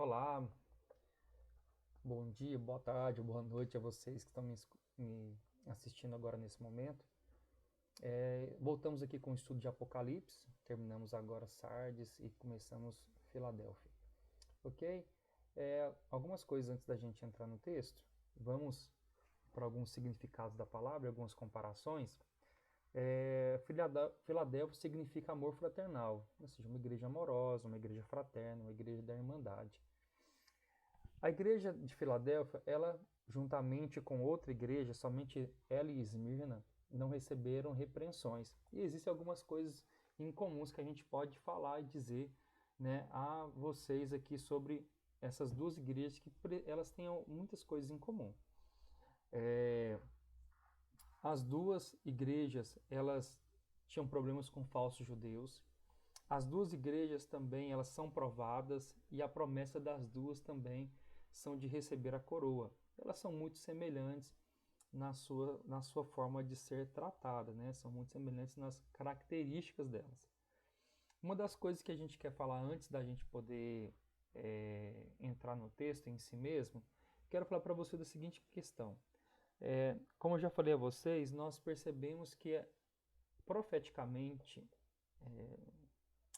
Olá, bom dia, boa tarde, boa noite a vocês que estão me assistindo agora nesse momento. Voltamos aqui com o estudo de Apocalipse, terminamos agora Sardes e começamos Filadélfia, ok? Algumas coisas antes da gente entrar no texto, vamos para alguns significados da palavra, algumas comparações. Filadélfia significa amor fraternal, ou seja, uma igreja amorosa, uma igreja fraterna, uma igreja da irmandade. A igreja de Filadélfia, ela, juntamente com outra igreja, somente ela e Esmirna, não receberam repreensões. E existem algumas coisas incomuns que a gente pode falar e dizer, né, a vocês aqui sobre essas duas igrejas que elas têm muitas coisas em comum. As duas igrejas, elas tinham problemas com falsos judeus. As duas igrejas também, elas são provadas e a promessa das duas também são de receber a coroa. Elas são muito semelhantes na sua forma de ser tratada, né? São muito semelhantes nas características delas. Uma das coisas que a gente quer falar antes da gente poder entrar no texto em si mesmo, quero falar para você da seguinte questão. Como eu já falei a vocês, nós percebemos que profeticamente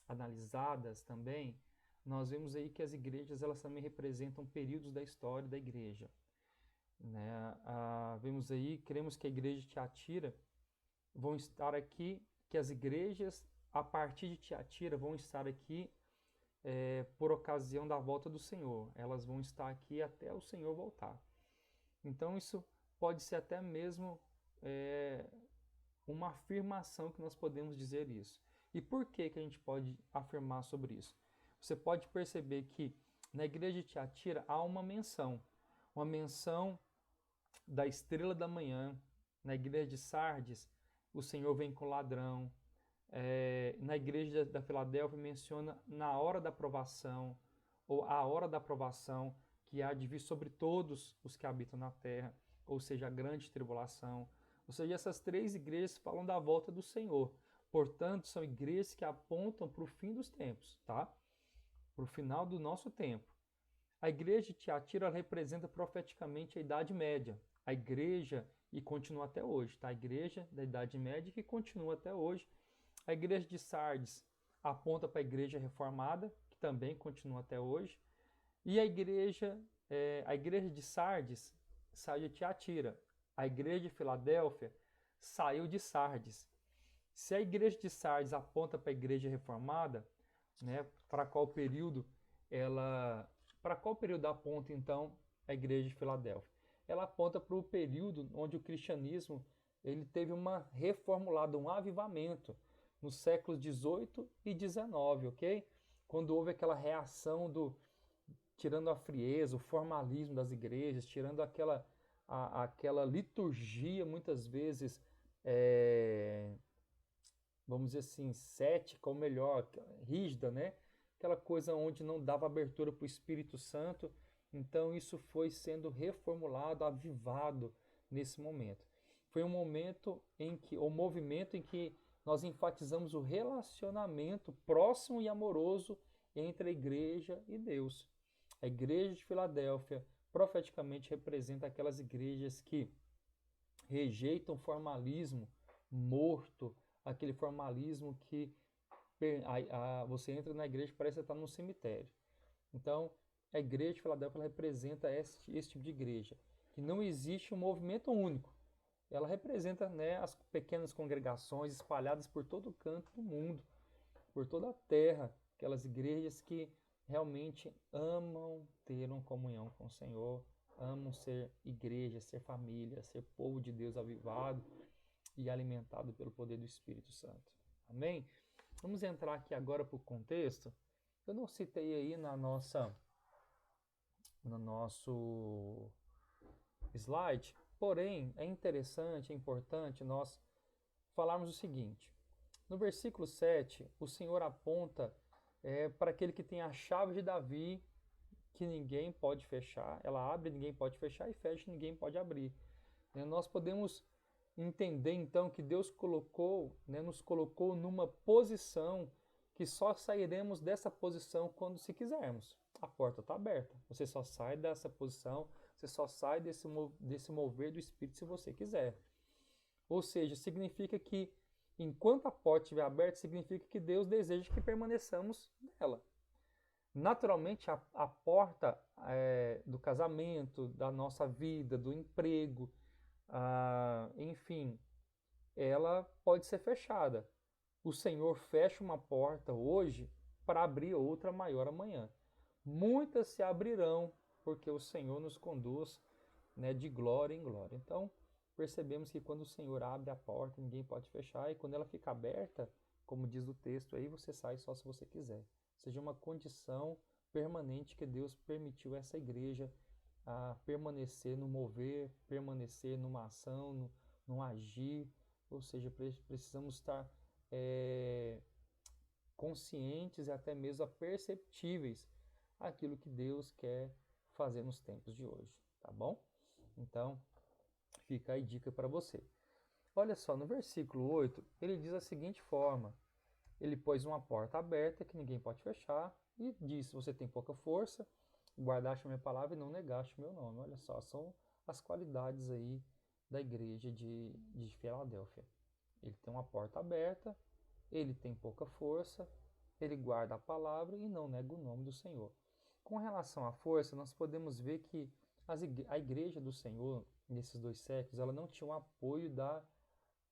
analisadas também, nós vemos aí que as igrejas elas também representam períodos da história da igreja. Né? Vemos aí, cremos que a igreja de Tiatira vão estar aqui, que as igrejas a partir de Tiatira vão estar aqui por ocasião da volta do Senhor. Elas vão estar aqui até o Senhor voltar. Então isso pode ser até mesmo uma afirmação que nós podemos dizer isso. E por que a gente pode afirmar sobre isso? Você pode perceber que na igreja de Tiatira há uma menção da estrela da manhã. Na igreja de Sardes, o Senhor vem com ladrão. Na igreja da Filadélfia menciona na hora da provação, ou a hora da provação, que há de vir sobre todos os que habitam na terra, ou seja, a grande tribulação. Ou seja, essas três igrejas falam da volta do Senhor. Portanto, são igrejas que apontam para o fim dos tempos, tá? Para o final do nosso tempo. A igreja de Tiatira representa profeticamente a Idade Média. A igreja, e continua até hoje, tá? A igreja da Idade Média que continua até hoje. A igreja de Sardes aponta para a igreja reformada, que também continua até hoje. E a igreja de Sardes saiu de Tiatira. A igreja de Filadélfia saiu de Sardes. Se a igreja de Sardes aponta para a igreja reformada, né, para qual período aponta então a igreja de Filadélfia? Ela aponta para o período onde o cristianismo ele teve uma reformulada, um avivamento nos séculos 18 e 19, ok? Quando houve aquela reação tirando a frieza, o formalismo das igrejas, tirando aquela liturgia muitas vezes, vamos dizer assim, cética, ou melhor, rígida, né? Aquela coisa onde não dava abertura para o Espírito Santo. Então isso foi sendo reformulado, avivado nesse momento. Foi um momento o movimento em que nós enfatizamos o relacionamento próximo e amoroso entre a igreja e Deus. A igreja de Filadélfia profeticamente representa aquelas igrejas que rejeitam o formalismo morto, aquele formalismo que você entra na igreja e parece estar num cemitério. Então, a igreja de Filadélfia representa esse tipo de igreja, que não existe um movimento único. Ela representa, né, as pequenas congregações espalhadas por todo o canto do mundo, por toda a terra, aquelas igrejas que realmente amam ter uma comunhão com o Senhor, amam ser igreja, ser família, ser povo de Deus avivado e alimentado pelo poder do Espírito Santo. Amém? Vamos entrar aqui agora para o contexto. Eu não citei aí no nosso slide, porém é interessante, é importante nós falarmos o seguinte. No versículo 7, o Senhor aponta para aquele que tem a chave de Davi, que ninguém pode fechar. Ela abre, ninguém pode fechar, e fecha, ninguém pode abrir. Nós podemos entender então que Deus nos colocou numa posição que só sairemos dessa posição quando se quisermos. A porta está aberta. Você só sai dessa posição, você só sai desse mover do Espírito se você quiser. Ou seja, significa que enquanto a porta estiver aberta, significa que Deus deseja que permaneçamos nela. Naturalmente, a porta do casamento, da nossa vida, do emprego, enfim, ela pode ser fechada. O Senhor fecha uma porta hoje para abrir outra maior amanhã. Muitas se abrirão, porque o Senhor nos conduz, né, de glória em glória. Então, percebemos que quando o Senhor abre a porta, ninguém pode fechar, e quando ela fica aberta, como diz o texto aí, você sai só se você quiser. Ou seja, uma condição permanente que Deus permitiu essa igreja a permanecer no mover, permanecer numa ação, no agir. Ou seja, precisamos estar conscientes e até mesmo perceptíveis aquilo que Deus quer fazer nos tempos de hoje, tá bom? Então, fica aí dica para você. Olha só, no versículo 8, ele diz da seguinte forma: ele pôs uma porta aberta que ninguém pode fechar e disse: você tem pouca força, guardaste a minha palavra e não negaste o meu nome. Olha só, são as qualidades aí da igreja de Filadélfia. Ele tem uma porta aberta, ele tem pouca força, ele guarda a palavra e não nega o nome do Senhor. Com relação à força, nós podemos ver que a igreja do Senhor, nesses 2 séculos, ela não tinha o apoio da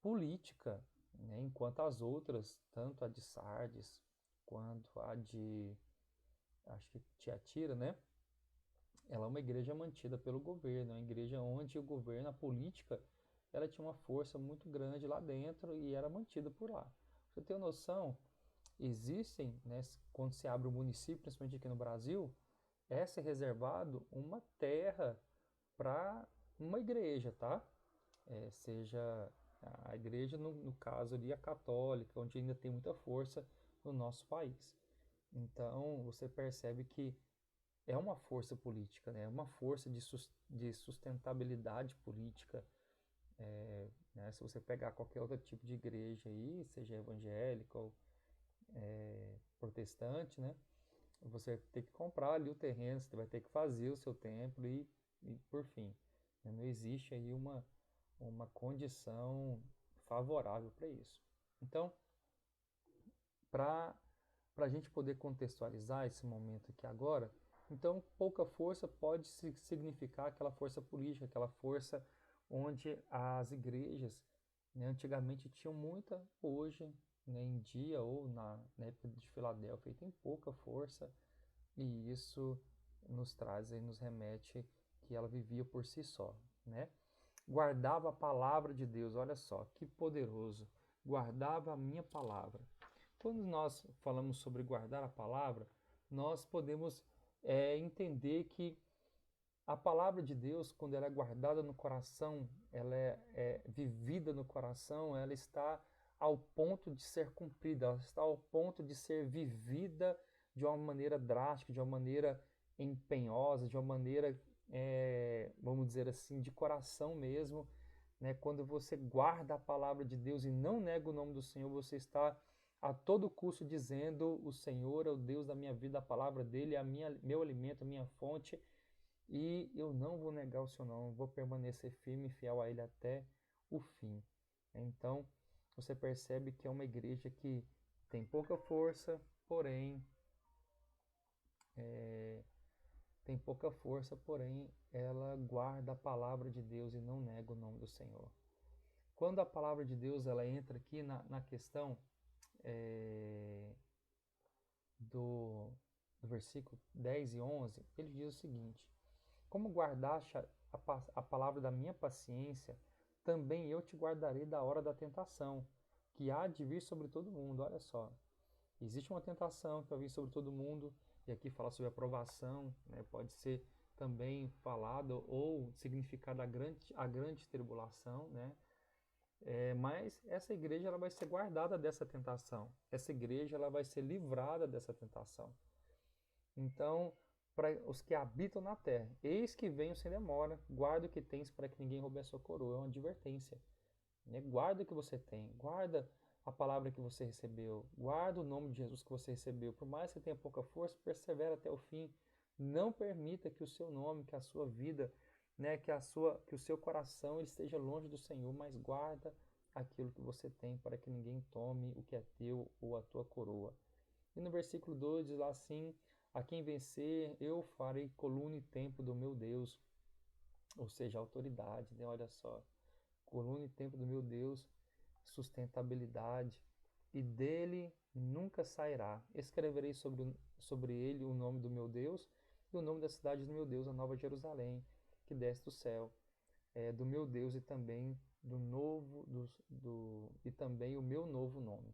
política, né, enquanto as outras, tanto a de Sardes quanto a de, acho que Tiatira, né, ela é uma igreja mantida pelo governo, uma igreja onde o governo, a política, ela tinha uma força muito grande lá dentro e era mantida por lá. Você tem noção, existem, né, quando se abre o município, principalmente aqui no Brasil, é reservado uma terra para uma igreja, tá? Seja a igreja, no caso ali, a católica, onde ainda tem muita força no nosso país. Então, você percebe que é uma força política, né? É uma força de sustentabilidade política. Né? Se você pegar qualquer outro tipo de igreja aí, seja evangélica ou protestante, né? Você tem que comprar ali o terreno, você vai ter que fazer o seu templo e por fim, né? Não existe aí uma condição favorável para isso. Então, para a gente poder contextualizar esse momento aqui agora, então pouca força pode significar aquela força política, aquela força onde as igrejas, né, antigamente tinham muita, hoje, né, em dia ou na época de Filadélfia tem pouca força, e isso nos traz e nos remete que ela vivia por si só, né? Guardava a palavra de Deus, olha só, que poderoso, guardava a minha palavra. Quando nós falamos sobre guardar a palavra, nós podemos entender que a palavra de Deus, quando ela é guardada no coração, ela é vivida no coração, ela está ao ponto de ser cumprida, ela está ao ponto de ser vivida de uma maneira drástica, de uma maneira empenhosa, de uma maneira, vamos dizer assim, de coração mesmo, né? Quando você guarda a palavra de Deus e não nega o nome do Senhor, você está a todo custo dizendo: o Senhor é o Deus da minha vida, a palavra dele é meu alimento, a minha fonte, e eu não vou negar o seu nome, vou permanecer firme e fiel a ele até o fim. Então, você percebe que é uma igreja que tem pouca força, porém ela guarda a palavra de Deus e não nega o nome do Senhor. Quando a palavra de Deus ela entra aqui na questão do versículo 10 e 11, ele diz o seguinte: como guardaste a palavra da minha paciência, também eu te guardarei da hora da tentação, que há de vir sobre todo mundo. Olha só, existe uma tentação que vai vir sobre todo mundo, e aqui fala sobre a provação, né? Pode ser também falado ou significado a grande tribulação, né? Mas essa igreja ela vai ser guardada dessa tentação, essa igreja ela vai ser livrada dessa tentação. Então, para os que habitam na terra, eis que venho sem demora, guarda o que tens para que ninguém roube a sua coroa. É uma advertência, né? Guarda o que você tem, guarda a palavra que você recebeu, guarda o nome de Jesus que você recebeu. Por mais que tenha pouca força, persevera até o fim. Não permita que o seu nome, que a sua vida, né, que o seu coração ele esteja longe do Senhor, mas guarda aquilo que você tem para que ninguém tome o que é teu ou a tua coroa. E no versículo 2 diz lá assim: a quem vencer, eu farei coluna e templo do meu Deus, ou seja, autoridade, né? Olha só, coluna e templo do meu Deus, sustentabilidade, e dele nunca sairá. Escreverei sobre ele o nome do meu Deus e o nome da cidade do meu Deus, a Nova Jerusalém, que desce do céu, do meu Deus e também e também o meu novo nome.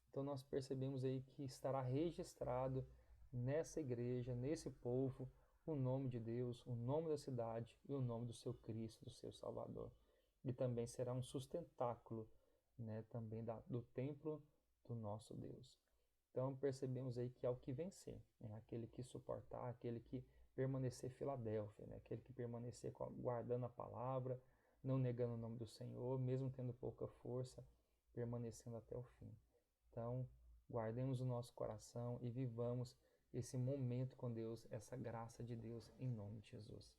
Então nós percebemos aí que estará registrado nessa igreja, nesse povo, o nome de Deus, o nome da cidade e o nome do seu Cristo, do seu Salvador. E também será um sustentáculo, né, também do templo do nosso Deus. Então percebemos aí que é o que vencer, né, aquele que suportar, aquele que permanecer Filadélfia, né, aquele que permanecer guardando a palavra, não negando o nome do Senhor, mesmo tendo pouca força, permanecendo até o fim. Então, guardemos o nosso coração e vivamos esse momento com Deus, essa graça de Deus, em nome de Jesus.